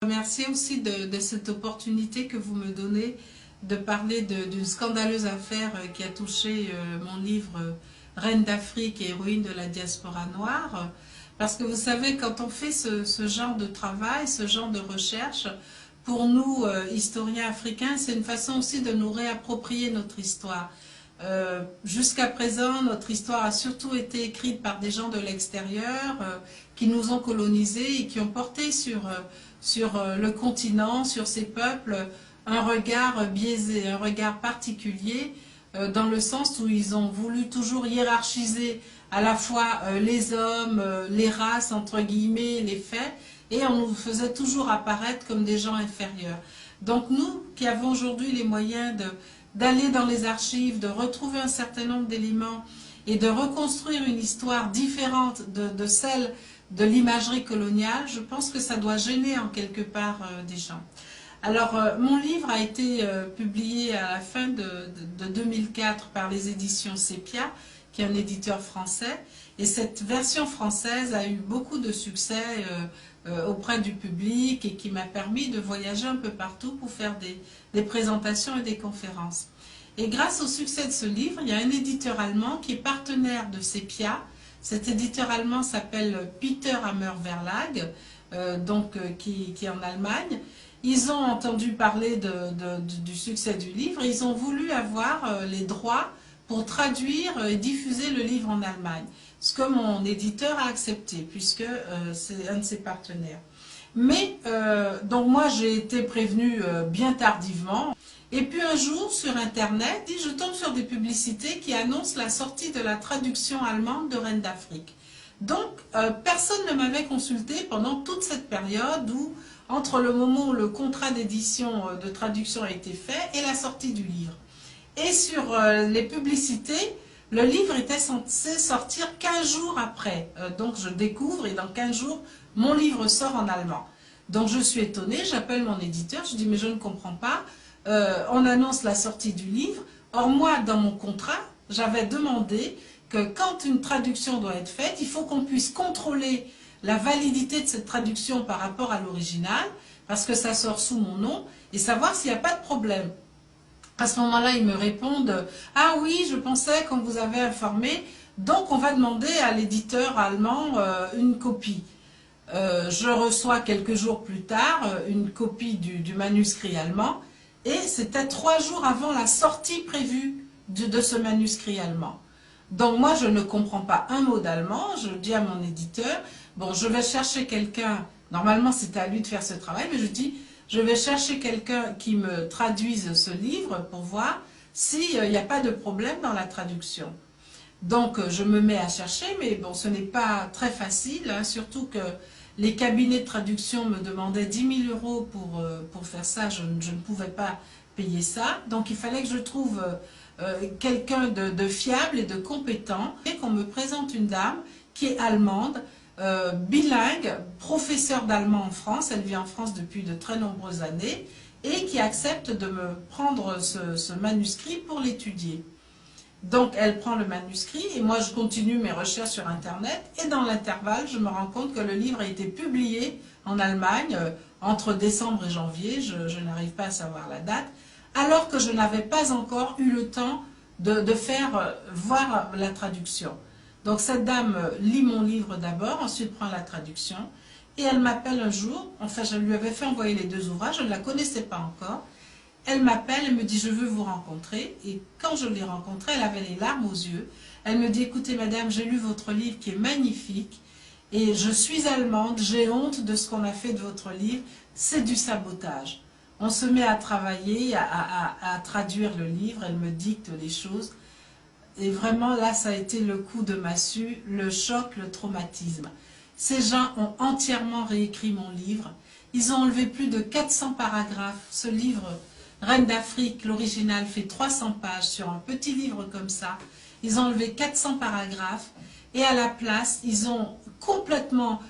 Merci aussi de cette opportunité que vous me donnez de parler d'une scandaleuse affaire qui a touché mon livre Reine d'Afrique et héroïne de la diaspora noire. Parce que vous savez, quand on fait ce genre de travail, ce genre de recherche, pour nous, historiens africains, c'est une façon aussi de nous réapproprier notre histoire. Jusqu'à présent, notre histoire a surtout été écrite par des gens de l'extérieur qui nous ont colonisés et qui ont porté sur le continent, sur ces peuples, un regard biaisé, un regard particulier, dans le sens où ils ont voulu toujours hiérarchiser à la fois les hommes, les races, entre guillemets, les faits, et on nous faisait toujours apparaître comme des gens inférieurs. Donc nous, qui avons aujourd'hui les moyens d'aller dans les archives, de retrouver un certain nombre d'éléments et de reconstruire une histoire différente de celle de l'imagerie coloniale, je pense que ça doit gêner en quelque part des gens. Alors, mon livre a été publié à la fin de 2004 par les éditions Sepia, qui est un éditeur français, et cette version française a eu beaucoup de succès auprès du public et qui m'a permis de voyager un peu partout pour faire des présentations et des conférences. Et grâce au succès de ce livre, il y a un éditeur allemand qui est partenaire de Sepia. Cet éditeur allemand s'appelle Peter Hammer Verlag, qui est en Allemagne. Ils ont entendu parler du succès du livre et ils ont voulu avoir les droits pour traduire et diffuser le livre en Allemagne. Ce que mon éditeur a accepté, puisque c'est un de ses partenaires. Mais, donc moi j'ai été prévenue bien tardivement. Et puis un jour sur internet, je tombe sur des publicités qui annoncent la sortie de la traduction allemande de Reine d'Afrique. Donc personne ne m'avait consulté pendant toute cette période où, entre le moment où le contrat d'édition de traduction a été fait et la sortie du livre. Et sur les publicités, le livre était censé sortir 15 jours après. Donc je découvre et dans 15 jours, mon livre sort en allemand. Donc je suis étonnée, j'appelle mon éditeur, je dis mais je ne comprends pas. On annonce la sortie du livre. Or moi, dans mon contrat, j'avais demandé que quand une traduction doit être faite, il faut qu'on puisse contrôler la validité de cette traduction par rapport à l'original, parce que ça sort sous mon nom, et savoir s'il n'y a pas de problème. À ce moment-là, ils me répondent « Ah oui, je pensais qu'on vous avait informé, donc on va demander à l'éditeur allemand une copie. » Je reçois quelques jours plus tard une copie du manuscrit allemand, et c'était 3 jours avant la sortie prévue de ce manuscrit allemand. Donc moi, je ne comprends pas un mot d'allemand, je dis à mon éditeur, bon, je vais chercher quelqu'un, normalement c'était à lui de faire ce travail, mais je dis, je vais chercher quelqu'un qui me traduise ce livre pour voir s'il n'y a pas de problème dans la traduction. Donc je me mets à chercher, mais bon, ce n'est pas très facile, hein, surtout que les cabinets de traduction me demandaient 10 000 € pour faire ça, je ne pouvais pas payer ça. Donc il fallait que je trouve quelqu'un de fiable et de compétent, et qu'on me présente une dame qui est allemande, bilingue, professeure d'allemand en France, elle vit en France depuis de très nombreuses années, et qui accepte de me prendre ce manuscrit pour l'étudier. Donc elle prend le manuscrit et moi je continue mes recherches sur internet et dans l'intervalle je me rends compte que le livre a été publié en Allemagne entre décembre et janvier, je n'arrive pas à savoir la date, alors que je n'avais pas encore eu le temps de faire voir la traduction. Donc cette dame lit mon livre d'abord, ensuite prend la traduction et elle m'appelle un jour, enfin je lui avais fait envoyer les 2 ouvrages, je ne la connaissais pas encore. Elle m'appelle, elle me dit « je veux vous rencontrer » et quand je l'ai rencontrée, elle avait les larmes aux yeux. Elle me dit « écoutez madame, j'ai lu votre livre qui est magnifique et je suis allemande, j'ai honte de ce qu'on a fait de votre livre, c'est du sabotage. » On se met à travailler, à traduire le livre, elle me dicte les choses et vraiment là ça a été le coup de massue, le choc, le traumatisme. Ces gens ont entièrement réécrit mon livre, ils ont enlevé plus de 400 paragraphes, ce livre Reine d'Afrique, l'original fait 300 pages sur un petit livre comme ça. Ils ont enlevé 400 paragraphes et à la place, ils ont complètement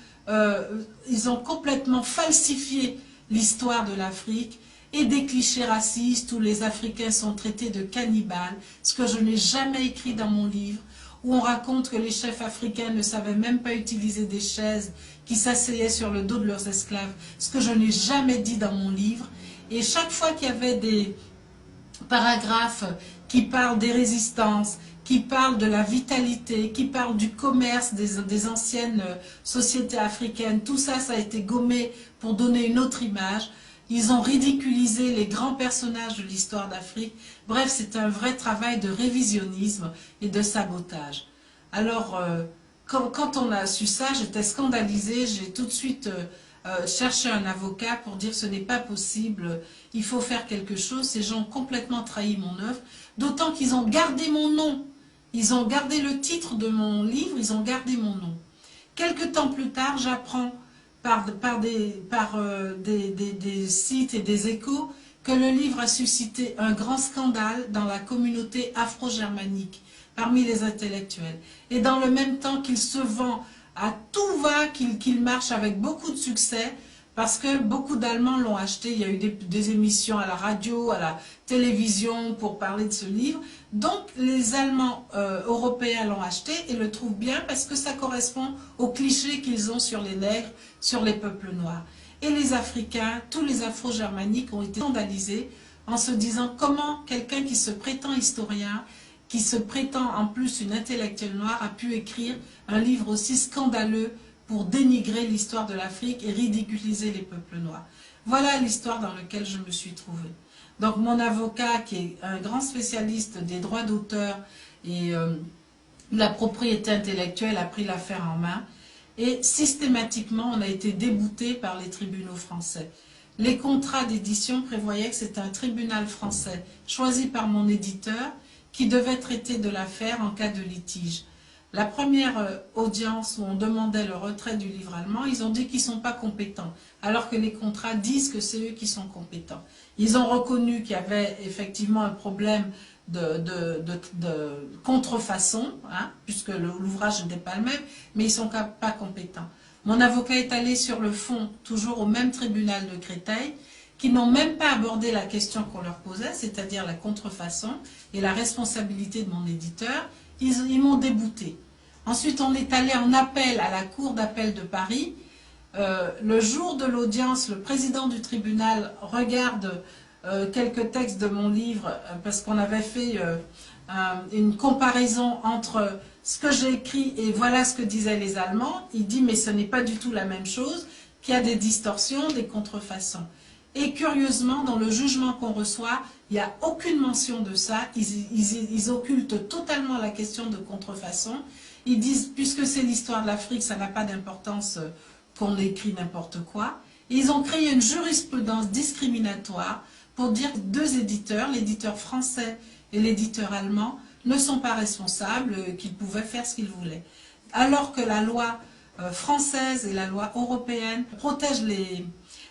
falsifié l'histoire de l'Afrique et des clichés racistes où les Africains sont traités de cannibales, ce que je n'ai jamais écrit dans mon livre, où on raconte que les chefs africains ne savaient même pas utiliser des chaises, qui s'asseyaient sur le dos de leurs esclaves, ce que je n'ai jamais dit dans mon livre. Et chaque fois qu'il y avait des paragraphes qui parlent des résistances, qui parlent de la vitalité, qui parlent du commerce des anciennes sociétés africaines, tout ça, ça a été gommé pour donner une autre image. Ils ont ridiculisé les grands personnages de l'histoire d'Afrique. Bref, c'est un vrai travail de révisionnisme et de sabotage. Alors, quand on a su ça, j'étais scandalisée. J'ai tout de suite cherché un avocat pour dire ce n'est pas possible, il faut faire quelque chose. Ces gens ont complètement trahi mon œuvre, d'autant qu'ils ont gardé mon nom. Ils ont gardé le titre de mon livre, ils ont gardé mon nom. Quelque temps plus tard, j'apprends par des sites et des échos que le livre a suscité un grand scandale dans la communauté afro-germanique, parmi les intellectuels. Et dans le même temps qu'il se vend à tout va, qu'il marche avec beaucoup de succès, parce que beaucoup d'Allemands l'ont acheté. Il y a eu des émissions à la radio, à la télévision pour parler de ce livre. Donc les Allemands européens l'ont acheté et le trouvent bien parce que ça correspond aux clichés qu'ils ont sur les nègres, sur les peuples noirs. Et les Africains, tous les Afro-germaniques ont été scandalisés en se disant comment quelqu'un qui se prétend historien, qui se prétend en plus une intellectuelle noire, a pu écrire un livre aussi scandaleux pour dénigrer l'histoire de l'Afrique et ridiculiser les peuples noirs. Voilà l'histoire dans laquelle je me suis trouvée. Donc mon avocat, qui est un grand spécialiste des droits d'auteur et de la propriété intellectuelle, a pris l'affaire en main. Et systématiquement, on a été débouté par les tribunaux français. Les contrats d'édition prévoyaient que c'était un tribunal français choisi par mon éditeur qui devait traiter de l'affaire en cas de litige. La première audience où on demandait le retrait du livre allemand, ils ont dit qu'ils ne sont pas compétents, alors que les contrats disent que c'est eux qui sont compétents. Ils ont reconnu qu'il y avait effectivement un problème de contrefaçon, hein, puisque l'ouvrage n'était pas le même, mais ils ne sont pas compétents. Mon avocat est allé sur le fond, toujours au même tribunal de Créteil, qui n'ont même pas abordé la question qu'on leur posait, c'est-à-dire la contrefaçon et la responsabilité de mon éditeur. Ils m'ont débouté. Ensuite, on est allé en appel à la Cour d'appel de Paris. Le jour de l'audience, le président du tribunal regarde quelques textes de mon livre, parce qu'on avait fait une comparaison entre ce que j'ai écrit et voilà ce que disaient les Allemands. Il dit, mais ce n'est pas du tout la même chose, qu'il y a des distorsions, des contrefaçons. Et curieusement, dans le jugement qu'on reçoit, il n'y a aucune mention de ça. Ils occultent totalement la question de contrefaçon. Ils disent, puisque c'est l'histoire de l'Afrique, ça n'a pas d'importance qu'on écrit n'importe quoi. Et ils ont créé une jurisprudence discriminatoire pour dire que deux éditeurs, l'éditeur français et l'éditeur allemand, ne sont pas responsables, qu'ils pouvaient faire ce qu'ils voulaient. Alors que la loi française et la loi européenne protègent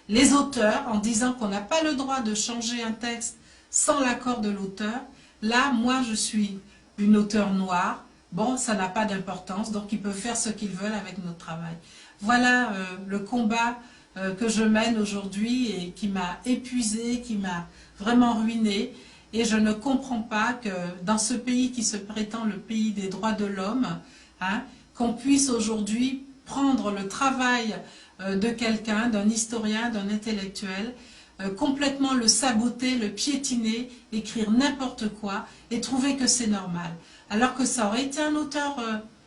les auteurs en disant qu'on n'a pas le droit de changer un texte sans l'accord de l'auteur. Là, moi, je suis une auteure noire. Bon, ça n'a pas d'importance, donc ils peuvent faire ce qu'ils veulent avec notre travail. Voilà le combat que je mène aujourd'hui et qui m'a épuisée, qui m'a vraiment ruinée. Et je ne comprends pas que dans ce pays qui se prétend le pays des droits de l'homme, hein, qu'on puisse aujourd'hui prendre le travail de quelqu'un, d'un historien, d'un intellectuel, complètement le saboter, le piétiner, écrire n'importe quoi et trouver que c'est normal. Alors que ça aurait été un auteur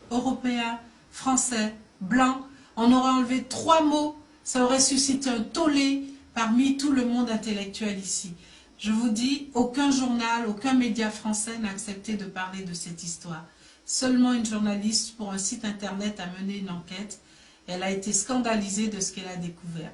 européen, français, blanc, on aurait enlevé 3 mots, ça aurait suscité un tollé parmi tout le monde intellectuel ici. Je vous dis, aucun journal, aucun média français n'a accepté de parler de cette histoire. Seulement une journaliste pour un site internet a mené une enquête. Elle a été scandalisée de ce qu'elle a découvert.